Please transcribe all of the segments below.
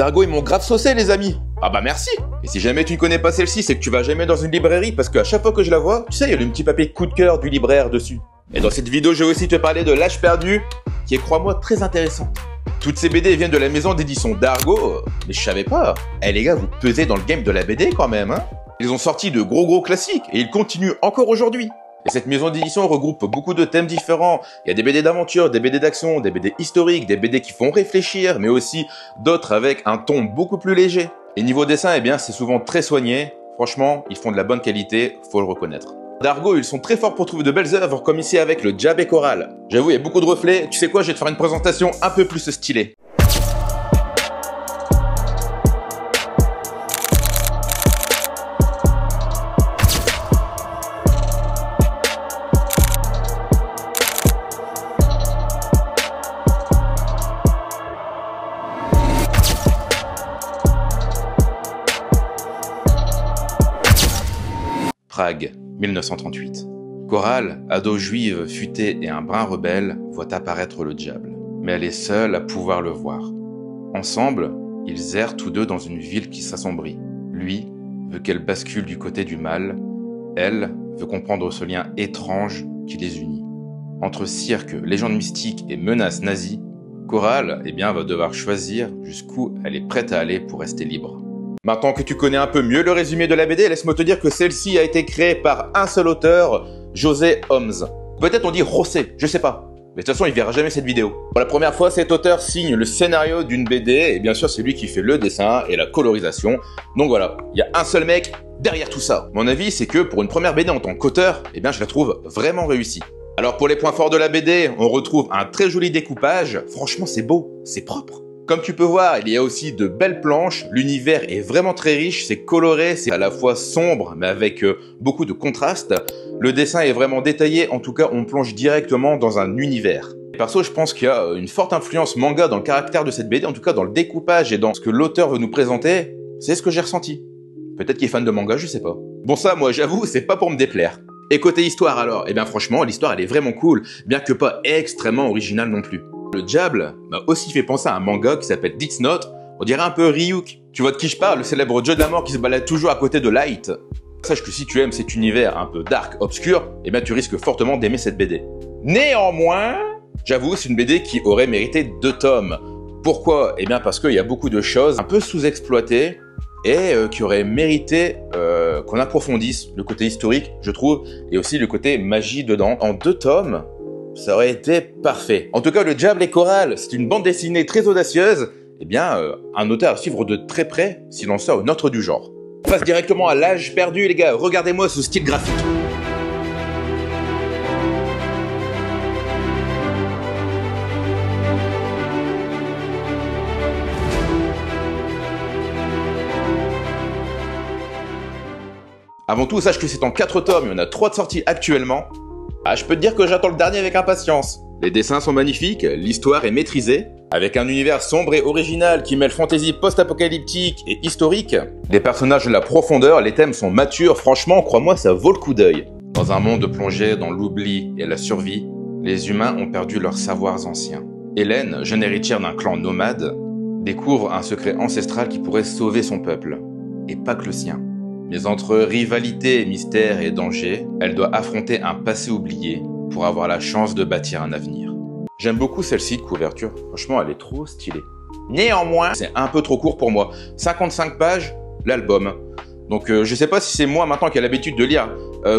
Dargo, ils m'ont grave saucé, les amis. Ah bah merci. Et si jamais tu ne connais pas celle-ci, c'est que tu vas jamais dans une librairie, parce qu'à chaque fois que je la vois, tu sais, il y a le petit papier coup de cœur du libraire dessus. Et dans cette vidéo, je vais aussi te parler de L'Âge perdu, qui est, crois-moi, très intéressante. Toutes ces BD viennent de la maison d'édition Dargo, mais je savais pas. Eh les gars, vous pesez dans le game de la BD quand même, hein. Ils ont sorti de gros classiques, et ils continuent encore aujourd'hui. Et cette maison d'édition regroupe beaucoup de thèmes différents. Il y a des BD d'aventure, des BD d'action, des BD historiques, des BD qui font réfléchir, mais aussi d'autres avec un ton beaucoup plus léger. Et niveau dessin, eh bien, c'est souvent très soigné. Franchement, ils font de la bonne qualité, faut le reconnaître. Dargo, ils sont très forts pour trouver de belles œuvres, comme ici avec le Diable et Coral. J'avoue, il y a beaucoup de reflets. Tu sais quoi, je vais te faire une présentation un peu plus stylée. Prague, 1938. Coral, ado juive futée et un brin rebelle, voit apparaître le diable. Mais elle est seule à pouvoir le voir. Ensemble, ils errent tous deux dans une ville qui s'assombrit. Lui veut qu'elle bascule du côté du mal. Elle veut comprendre ce lien étrange qui les unit. Entre cirque, légendes mystiques et menaces nazies, Coral, eh bien, va devoir choisir jusqu'où elle est prête à aller pour rester libre. Maintenant que tu connais un peu mieux le résumé de la BD, laisse-moi te dire que celle-ci a été créée par un seul auteur, José Homs. Peut-être on dit José, je sais pas. Mais de toute façon, il verra jamais cette vidéo. Pour la première fois, cet auteur signe le scénario d'une BD, et bien sûr, c'est lui qui fait le dessin et la colorisation. Donc voilà, il y a un seul mec derrière tout ça. Mon avis, c'est que pour une première BD en tant qu'auteur, eh bien, je la trouve vraiment réussie. Alors pour les points forts de la BD, on retrouve un très joli découpage. Franchement, c'est beau, c'est propre. Comme tu peux voir, il y a aussi de belles planches, l'univers est vraiment très riche, c'est coloré, c'est à la fois sombre mais avec beaucoup de contraste. Le dessin est vraiment détaillé, en tout cas on plonge directement dans un univers. Et perso, je pense qu'il y a une forte influence manga dans le caractère de cette BD, en tout cas dans le découpage et dans ce que l'auteur veut nous présenter, c'est ce que j'ai ressenti. Peut-être qu'il est fan de manga, je sais pas. Bon ça, moi j'avoue, c'est pas pour me déplaire. Et côté histoire alors, eh bien franchement, l'histoire elle est vraiment cool, bien que pas extrêmement originale non plus. Le diable m'a aussi fait penser à un manga qui s'appelle Death Note, on dirait un peu Ryuk. Tu vois de qui je parle, le célèbre dieu de la mort qui se balade toujours à côté de Light. Sache que si tu aimes cet univers un peu dark, obscur, eh bien tu risques fortement d'aimer cette BD. Néanmoins, j'avoue, c'est une BD qui aurait mérité 2 tomes. Pourquoi? Eh bien parce qu'il y a beaucoup de choses un peu sous-exploitées et qui auraient mérité qu'on approfondisse le côté historique, je trouve, et aussi le côté magie dedans. En 2 tomes, ça aurait été parfait. En tout cas, Le Diable et Coral, c'est une bande dessinée très audacieuse. Eh bien, un auteur à suivre de très près s'il en sort une autre du genre. On passe directement à L'Âge perdu, les gars. Regardez-moi ce style graphique. Avant tout, sache que c'est en 4 tomes, il y en a 3 de sortie actuellement. Ah, je peux te dire que j'attends le dernier avec impatience. Les dessins sont magnifiques, l'histoire est maîtrisée, avec un univers sombre et original qui mêle fantasy post-apocalyptique et historique. Les personnages de la profondeur, les thèmes sont matures, franchement, crois-moi, ça vaut le coup d'œil. Dans un monde plongé dans l'oubli et la survie, les humains ont perdu leurs savoirs anciens. Hélène, jeune héritière d'un clan nomade, découvre un secret ancestral qui pourrait sauver son peuple, et pas que le sien. Mais entre rivalité, mystère et danger, elle doit affronter un passé oublié pour avoir la chance de bâtir un avenir. J'aime beaucoup celle-ci de couverture, franchement elle est trop stylée. Néanmoins, c'est un peu trop court pour moi. 55 pages, l'album. Donc je sais pas si c'est moi maintenant qui ai l'habitude de lire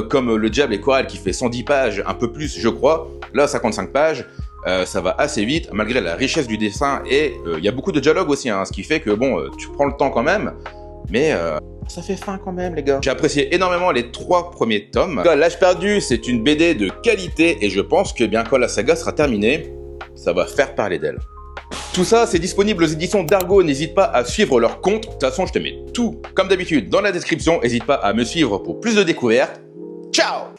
comme Le Diable et Coral qui fait 110 pages, un peu plus je crois. Là 55 pages, ça va assez vite malgré la richesse du dessin et il y a beaucoup de dialogue aussi, hein, ce qui fait que bon, tu prends le temps quand même, mais ça fait faim quand même les gars. J'ai apprécié énormément les 3 premiers tomes. L'Âge perdu, c'est une BD de qualité et je pense que bien quand la saga sera terminée, ça va faire parler d'elle. Tout ça, c'est disponible aux éditions Dargo, n'hésite pas à suivre leur compte. De toute façon, je te mets tout, comme d'habitude, dans la description. N'hésite pas à me suivre pour plus de découvertes. Ciao!